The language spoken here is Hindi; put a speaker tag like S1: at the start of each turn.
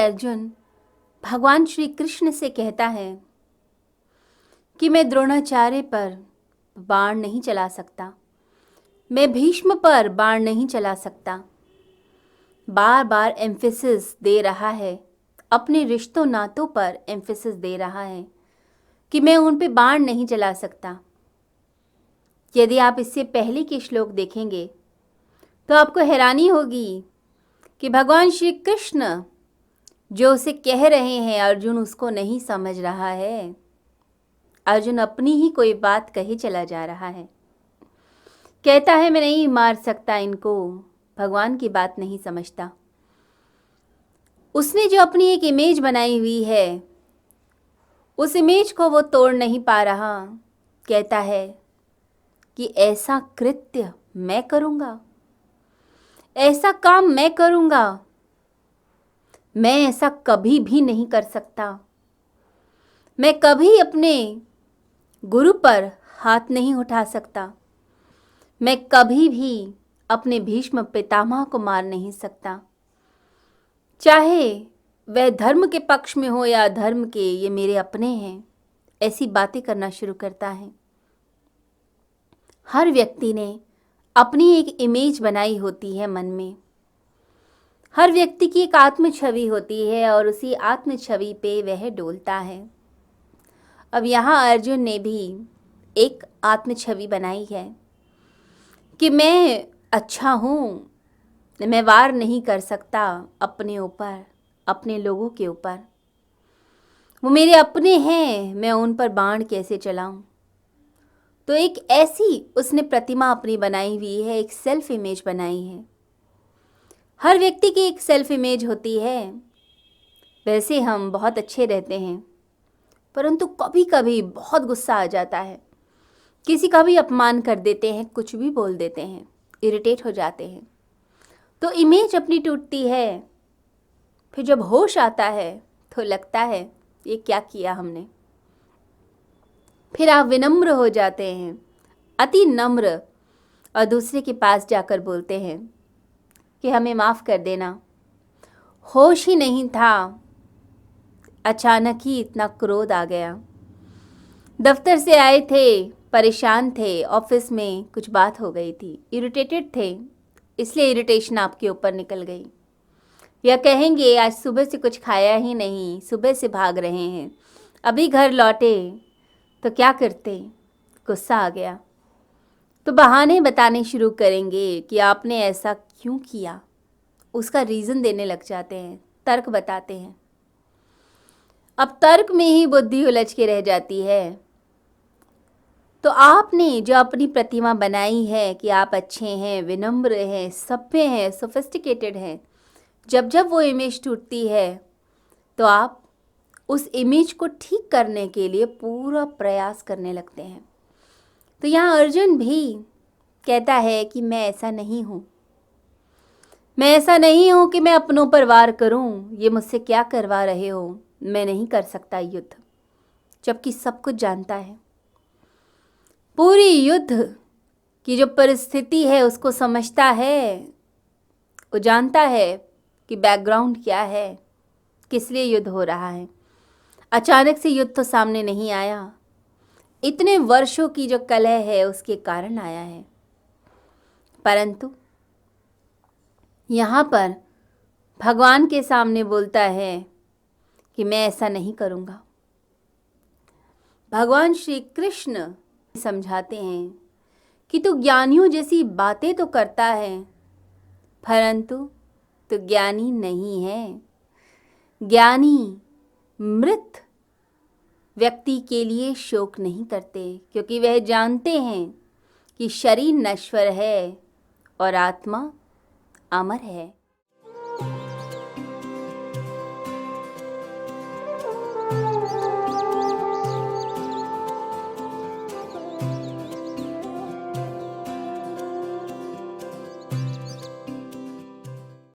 S1: अर्जुन भगवान श्री कृष्ण से कहता है कि मैं द्रोणाचार्य पर बाण नहीं चला सकता, मैं भीष्म पर बाण नहीं चला सकता। बार बार एम्फेसिस दे रहा है, अपने रिश्तों नातों पर एम्फेसिस दे रहा है कि मैं उन पे बाण नहीं चला सकता। यदि आप इससे पहले के श्लोक देखेंगे तो आपको हैरानी होगी कि भगवान श्री कृष्ण जो उसे कह रहे हैं अर्जुन उसको नहीं समझ रहा है। अर्जुन अपनी ही कोई बात कहे चला जा रहा है, कहता है मैं नहीं मार सकता इनको, भगवान की बात नहीं समझता। उसने जो अपनी एक इमेज बनाई हुई है उस इमेज को वो तोड़ नहीं पा रहा। कहता है कि ऐसा कृत्य मैं करूँगा, ऐसा काम मैं करूँगा, मैं ऐसा कभी भी नहीं कर सकता। मैं कभी अपने गुरु पर हाथ नहीं उठा सकता, मैं कभी भी अपने भीष्म पितामह को मार नहीं सकता। चाहे वह धर्म के पक्ष में हो या अधर्म के, ये मेरे अपने हैं। ऐसी बातें करना शुरू करता है। हर व्यक्ति ने अपनी एक इमेज बनाई होती है मन में। हर व्यक्ति की एक आत्म छवि होती है और उसी आत्म छवि पे वह डोलता है। अब यहाँ अर्जुन ने भी एक आत्म छवि बनाई है कि मैं अच्छा हूँ, मैं वार नहीं कर सकता अपने ऊपर, अपने लोगों के ऊपर। वो मेरे अपने हैं, मैं उन पर बाण कैसे चलाऊं। तो एक ऐसी उसने प्रतिमा अपनी बनाई हुई है, एक सेल्फ इमेज बनाई है। हर व्यक्ति की एक सेल्फ इमेज होती है। वैसे हम बहुत अच्छे रहते हैं, परंतु कभी कभी बहुत गुस्सा आ जाता है, किसी का भी अपमान कर देते हैं, कुछ भी बोल देते हैं, इरिटेट हो जाते हैं, तो इमेज अपनी टूटती है। फिर जब होश आता है तो लगता है ये क्या किया हमने। फिर आप विनम्र हो जाते हैं, अति नम्र, और दूसरे के पास जाकर बोलते हैं कि हमें माफ़ कर देना, होश ही नहीं था, अचानक ही इतना क्रोध आ गया। दफ्तर से आए थे, परेशान थे, ऑफिस में कुछ बात हो गई थी, इरिटेटेड थे, इसलिए इरिटेशन आपके ऊपर निकल गई। या कहेंगे आज सुबह से कुछ खाया ही नहीं, सुबह से भाग रहे हैं, अभी घर लौटे तो क्या करते, गुस्सा आ गया, तो बहाने बताने शुरू करेंगे कि आपने ऐसा क्यों किया। उसका रीज़न देने लग जाते हैं, तर्क बताते हैं। अब तर्क में ही बुद्धि उलझ के रह जाती है। तो आपने जो अपनी प्रतिमा बनाई है कि आप अच्छे हैं, विनम्र हैं, सभ्य हैं, सोफिस्टिकेटेड हैं, जब जब वो इमेज टूटती है तो आप उस इमेज को ठीक करने के लिए पूरा प्रयास करने लगते हैं। तो यहाँ अर्जुन भी कहता है कि मैं ऐसा नहीं हूँ, मैं ऐसा नहीं हूँ कि मैं अपनों पर वार करूँ, ये मुझसे क्या करवा रहे हो, मैं नहीं कर सकता युद्ध। जबकि सब कुछ जानता है, पूरी युद्ध की जो परिस्थिति है उसको समझता है। वो जानता है कि बैकग्राउंड क्या है, किस लिए युद्ध हो रहा है। अचानक से युद्ध तो सामने नहीं आया, इतने वर्षों की जो कलह है उसके कारण आया है। परंतु यहाँ पर भगवान के सामने बोलता है कि मैं ऐसा नहीं करूँगा। भगवान श्री कृष्ण समझाते हैं कि तू ज्ञानियों जैसी बातें तो करता है, परंतु तू ज्ञानी नहीं है। ज्ञानी मृत व्यक्ति के लिए शोक नहीं करते, क्योंकि वह जानते हैं कि शरीर नश्वर है और आत्मा अमर है।